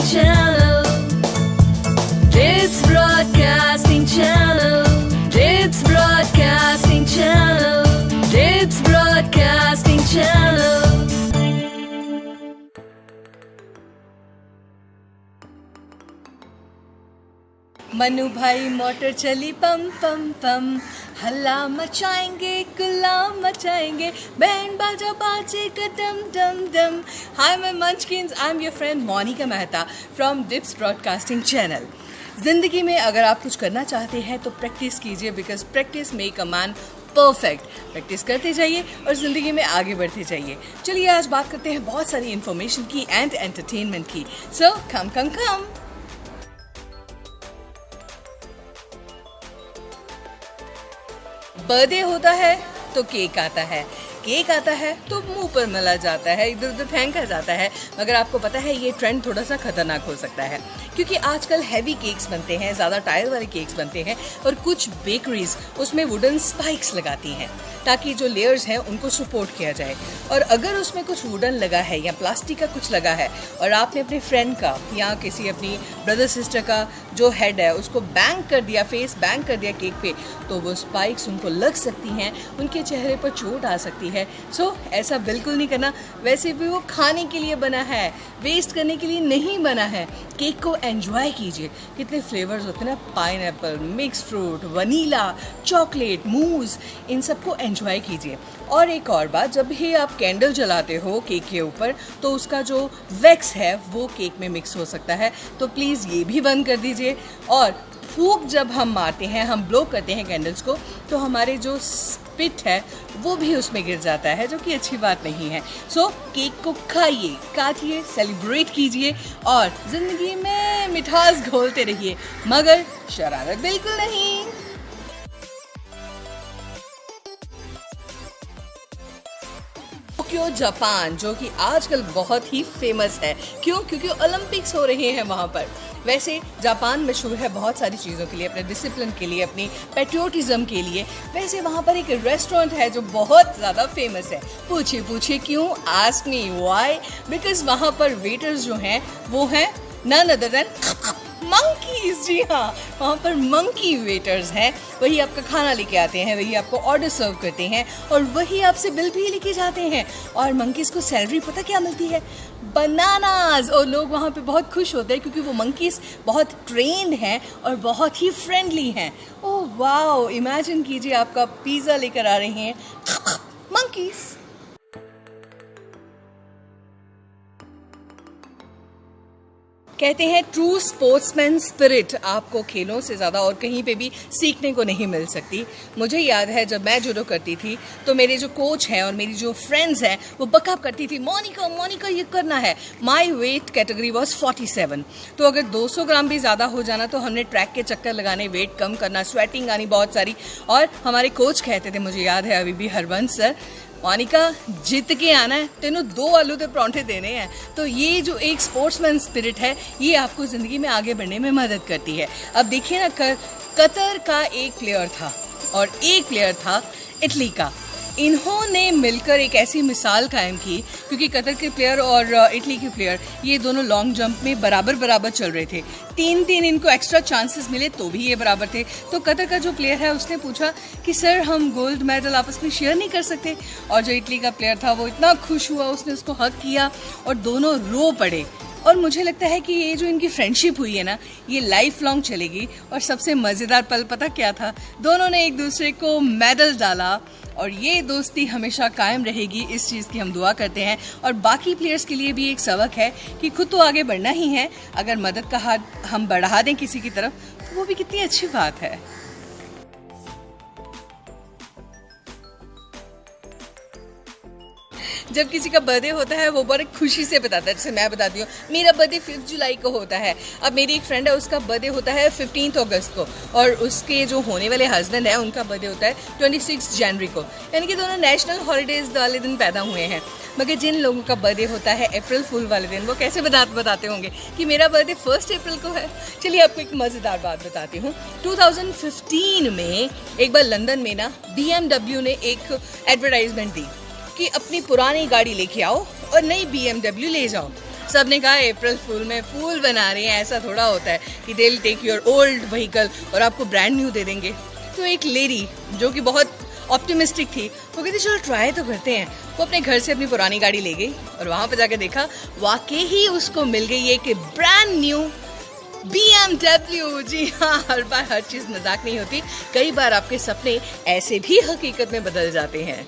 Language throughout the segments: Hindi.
Channel. It's Broadcasting Channel. It's Broadcasting Channel. It's Broadcasting Channel. Manu भाई मोटर चली पम पम पम, हल्ला मचाएंगे गुल्ला मचाएंगे, बैंड बाजा बाजेगा डम डम डम। Hi my munchkins, I am your friend Monica Mehta from Dips broadcasting channel. ज़िंदगी में अगर आप कुछ करना चाहते हैं तो प्रैक्टिस कीजिए, because practice make a man perfect. Practice करते जाइए और ज़िंदगी में आगे बढ़ते जाइए। चलिए आज बात करते हैं बहुत सारी इन्फॉर्मेशन की एंड एंटरटेनमेंट की। सो कम कम कम। बर्थडे होता है तो केक आता है, केक आता है तो मुंह पर मला जाता है, इधर उधर फेंका जाता है। मगर आपको पता है ये ट्रेंड थोड़ा सा खतरनाक हो सकता है, क्योंकि आजकल हैवी केक्स बनते हैं, ज़्यादा टायर वाले केक्स बनते हैं और कुछ बेकरीज उसमें वुडन स्पाइक्स लगाती हैं ताकि जो लेयर्स हैं उनको सपोर्ट किया जाए। और अगर उसमें कुछ वुडन लगा है या प्लास्टिक का कुछ लगा है और आपने अपने फ्रेंड का या किसी अपनी ब्रदर सिस्टर का जो हेड है उसको बैंग कर दिया, फेस बैंग कर दिया केक पे, तो वो स्पाइक्स उनको लग सकती हैं, उनके चेहरे पर चोट आ सकती है। सो ऐसा बिल्कुल नहीं करना। वैसे भी वो खाने के लिए बना है, वेस्ट करने के लिए नहीं बना है। केक को एंजॉय कीजिए। कितने फ्लेवर्स होते हैं ना, pineapple, mix fruit, vanilla, chocolate, मूज, इन सबको एंजॉय कीजिए। और एक और बात, जब भी आप कैंडल जलाते हो केक के ऊपर तो उसका जो वैक्स है वो केक में मिक्स हो सकता है, तो प्लीज़ ये भी बंद कर दीजिए। और फूंक जब हम मारते हैं, हम ब्लो करते हैं कैंडल्स को, तो हमारे जो स्पिट है वो भी उसमें गिर जाता है, जो कि अच्छी बात नहीं है। सो केक को खाइए, काटिए, सेलिब्रेट कीजिए और ज़िंदगी में मिठास घोलते रहिए, मगर शरारत बिल्कुल नहीं। टोक्यो जापान, जो कि आजकल बहुत ही फेमस है। क्यों? क्योंकि ओलंपिक्स हो रहे हैं वहाँ पर। वैसे जापान मशहूर है बहुत सारी चीज़ों के लिए, अपने डिसिप्लिन के लिए, अपनी पेट्रियोटिज्म के लिए। वैसे वहाँ पर एक रेस्टोरेंट है जो बहुत ज़्यादा फेमस है। पूछिए क्यों? Ask me why. बिकॉज वहाँ पर वेटर्स जो हैं वो हैं नन अदर देन मंकीज। जी हाँ, वहाँ पर मंकी वेटर्स हैं। वही आपका खाना लेके आते हैं, वही आपको ऑर्डर सर्व करते हैं और वही आपसे बिल भी लेके जाते हैं। और मंकीज़ को सैलरी पता क्या मिलती है? बनानाज। और लोग वहाँ पे बहुत खुश होते हैं क्योंकि वो मंकीज़ बहुत ट्रेंड हैं और बहुत ही फ्रेंडली हैं। ओह वाओ, इमेजिन कीजिए आपका पिज़्ज़ा लेकर आ रहे हैं मंकीज़। कहते हैं ट्रू स्पोर्ट्समैन स्पिरिट आपको खेलों से ज़्यादा और कहीं पे भी सीखने को नहीं मिल सकती। मुझे याद है जब मैं जूडो करती थी तो मेरे जो कोच हैं और मेरी जो फ्रेंड्स हैं वो बकअप करती थी, मोनिका ये करना है। माय वेट कैटेगरी वाज 47, तो अगर 200 ग्राम भी ज़्यादा हो जाना तो हमने ट्रैक के चक्कर लगाने, वेट कम करना, स्वेटिंग आनी बहुत सारी। और हमारे कोच कहते थे, मुझे याद है अभी भी, हरबंस सर, मोनिका जीत के आना है, तेनों 2 आलू के परांठे देने हैं। तो ये जो एक स्पोर्ट्समैन स्पिरिट है ये आपको ज़िंदगी में आगे बढ़ने में मदद करती है। अब देखिए ना, कतर का एक प्लेयर था और एक प्लेयर था इटली का। इन्होंने मिलकर एक ऐसी मिसाल कायम की, क्योंकि कतर के प्लेयर और इटली के प्लेयर ये दोनों लॉन्ग जंप में बराबर चल रहे थे। 3 इनको एक्स्ट्रा चांसेस मिले तो भी ये बराबर थे। तो कतर का जो प्लेयर है उसने पूछा कि सर हम गोल्ड मेडल आपस में शेयर नहीं कर सकते? और जो इटली का प्लेयर था वो इतना खुश हुआ, उसने उसको हग किया और दोनों रो पड़े। और मुझे लगता है कि ये जो इनकी फ्रेंडशिप हुई है ना, ये लाइफ लॉन्ग चलेगी। और सबसे मज़ेदार पल पता क्या था? दोनों ने एक दूसरे को मेडल डाला और ये दोस्ती हमेशा कायम रहेगी, इस चीज़ की हम दुआ करते हैं। और बाकी प्लेयर्स के लिए भी एक सबक है कि खुद तो आगे बढ़ना ही है, अगर मदद का हाथ हम बढ़ा दें किसी की तरफ तो वो भी कितनी अच्छी बात है। जब किसी का बर्थडे होता है वो बड़े खुशी से बताता है। जैसे मैं बताती हूँ, मेरा बर्थडे 5 जुलाई को होता है। अब मेरी एक फ्रेंड है, उसका बर्थडे होता है 15 अगस्त को, और उसके जो होने वाले हस्बैंड है उनका बर्थडे होता है 26 जनवरी को। यानी कि दोनों नेशनल हॉलीडेज वाले दिन पैदा हुए हैं। मगर जिन लोगों का बर्थडे होता है अप्रैल फूल वाले दिन, वो कैसे बताते होंगे कि मेरा बर्थडे 1 अप्रैल को है। चलिए आपको एक मज़ेदार बात बताती हूँ। 2015 में एक बार लंदन में ना BMW ने एक एडवर्टाइजमेंट दी कि अपनी पुरानी गाड़ी लेके आओ और नई BMW ले जाओ। सबने कहा अप्रैल फूल में फूल बना रही हैं, ऐसा थोड़ा होता है कि they will take your old vehicle और आपको ब्रांड न्यू दे देंगे। तो एक लेडी जो कि बहुत ऑप्टिमिस्टिक थी, वो कहती चलो ट्राई तो करते हैं। वो अपने घर से अपनी पुरानी गाड़ी ले गई और वहाँ पर जाकर देखा वाकई ही उसको मिल गई एक ब्रांड न्यू BMW। जी हाँ, हर बार हर चीज़ मजाक नहीं होती, कई बार आपके सपने ऐसे भी हकीकत में बदल जाते हैं।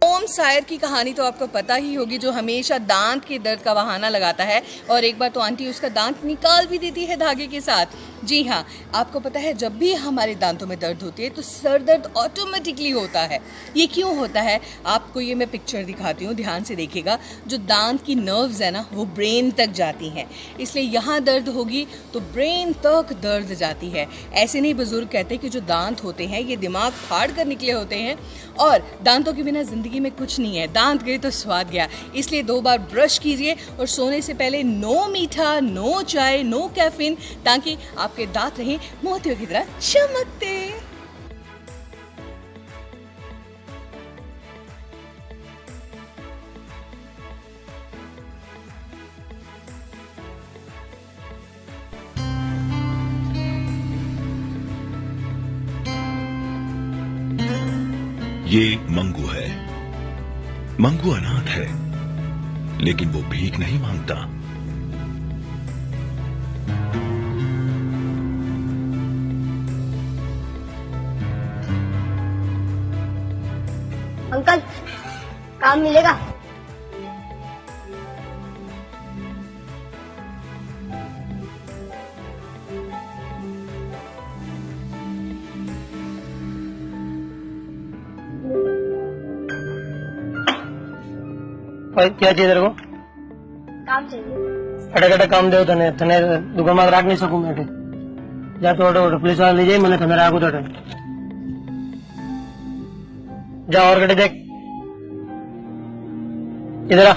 ओम सायर की कहानी तो आपको पता ही होगी, जो हमेशा दांत के दर्द का बहाना लगाता है और एक बार तो आंटी उसका दांत निकाल भी देती है धागे के साथ। जी हाँ, आपको पता है जब भी हमारे दांतों में दर्द होती है तो सर दर्द ऑटोमेटिकली होता है। ये क्यों होता है? आपको ये मैं पिक्चर दिखाती हूँ, ध्यान से देखिएगा। जो दांत की नर्व्स है ना, वो ब्रेन तक जाती हैं, इसलिए यहाँ दर्द होगी तो ब्रेन तक दर्द जाती है। ऐसे नहीं, बुजुर्ग कहते कि जो दांत होते हैं ये दिमाग फाड़ कर निकले होते हैं और दांतों के बिना जिंदगी में कुछ नहीं है। दांत गए तो स्वाद गया, इसलिए 2 बार ब्रश कीजिए और सोने से पहले नो मीठा, नो चाय, नो कैफीन, ताकि आपके दांत रहें मोतियों की तरह चमकते। ये मंगू है। मंगू अनाथ है, लेकिन वो भीख नहीं मांगता। अंकल, काम मिलेगा? क्या चाहिए तेरे को? काम चाहिए। अटे काम दे तने तने दुकान में रख नहीं सकूं मैं। जा तो ऑटो पुलिस वाला ले जाए, मैंने कैमरा आगू तो जा और गड्ढे देख इधर आ।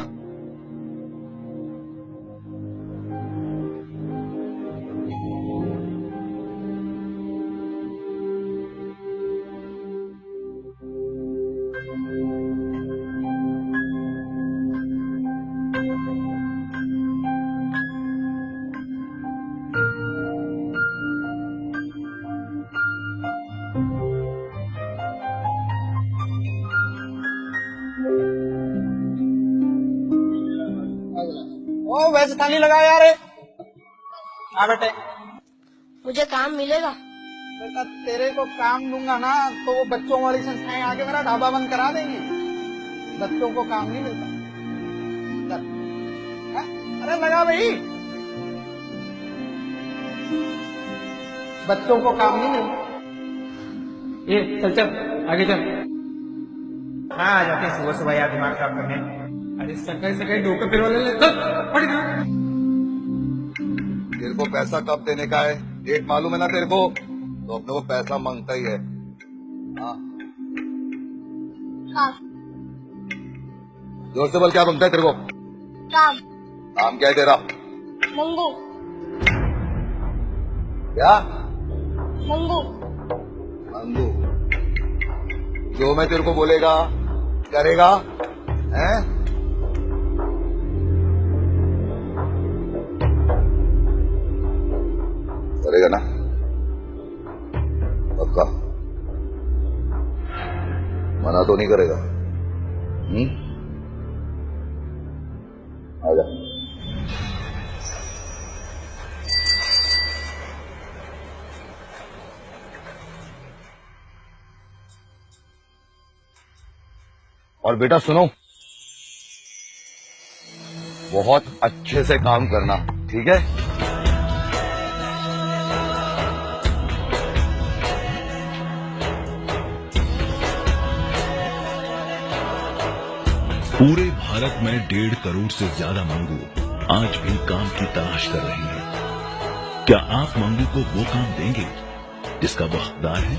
ओ वैसे थाली लगा यार। हाँ बेटे, मुझे काम मिलेगा? बेटा तेरे को काम दूंगा ना तो वो बच्चों वाली संस्थाएं आके मेरा ढाबा बंद करा देंगी। बच्चों को काम नहीं मिलता। चल, हाँ? अरे लगा भाई, बच्चों को काम नहीं मिलता। ये चल चल आगे चल। हाँ आ जाते हैं सुबह सुबह यार दिमाग खराब करने। अरे सकाई सकाई डोके फिर वाले तेरे को पैसा कब देने का है डेट मालूम है ना तेरे को? तो अपने को पैसा मांगता ही है। हाँ काम। जोर से बोल, क्या मांगता है तेरे को? काम। काम क्या है तेरा? मंगू। क्या? मंगू। मंगू? जो मैं तेरे को बोलेगा करेगा हैं? करेगा ना पक्का? मना तो नहीं करेगा? आजा। और बेटा सुनो, बहुत अच्छे से काम करना, ठीक है? पूरे भारत में 1.5 करोड़ से ज्यादा मंगू आज भी काम की तलाश कर रही हैं। क्या आप मंगू को वो काम देंगे जिसका वो हकदार है?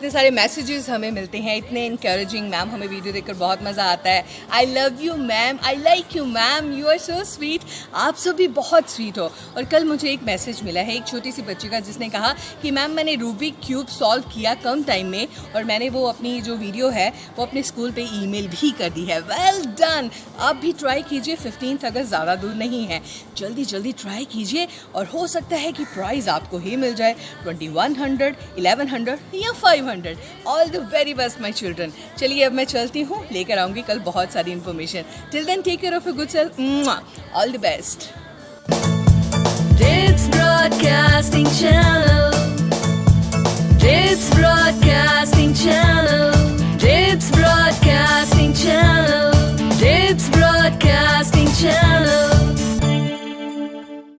इतने सारे मैसेजेस हमें मिलते हैं, इतने इनकरेजिंग। मैम हमें वीडियो देखकर बहुत मज़ा आता है। I love you ma'am, I like you ma'am, you are so sweet. आप सब भी बहुत स्वीट हो। और कल मुझे एक मैसेज मिला है एक छोटी सी बच्ची का, जिसने कहा कि मैम मैंने रूबिक क्यूब सॉल्व किया कम टाइम में, और मैंने वो अपनी जो वीडियो है वो अपने स्कूल पे ईमेल भी कर दी है। Well done. आप भी ट्राई कीजिए, 15th अगस्त ज़्यादा दूर नहीं है, जल्दी जल्दी ट्राई कीजिए और हो सकता है कि प्राइज़ आपको ही मिल जाए 2100, 1100 या 500। All the very best my children. चलिए अब मैं चलती हूँ, लेकर आऊँगी कल बहुत सारी information. Till then take care of your good self. All the best. It's Broadcasting Channel.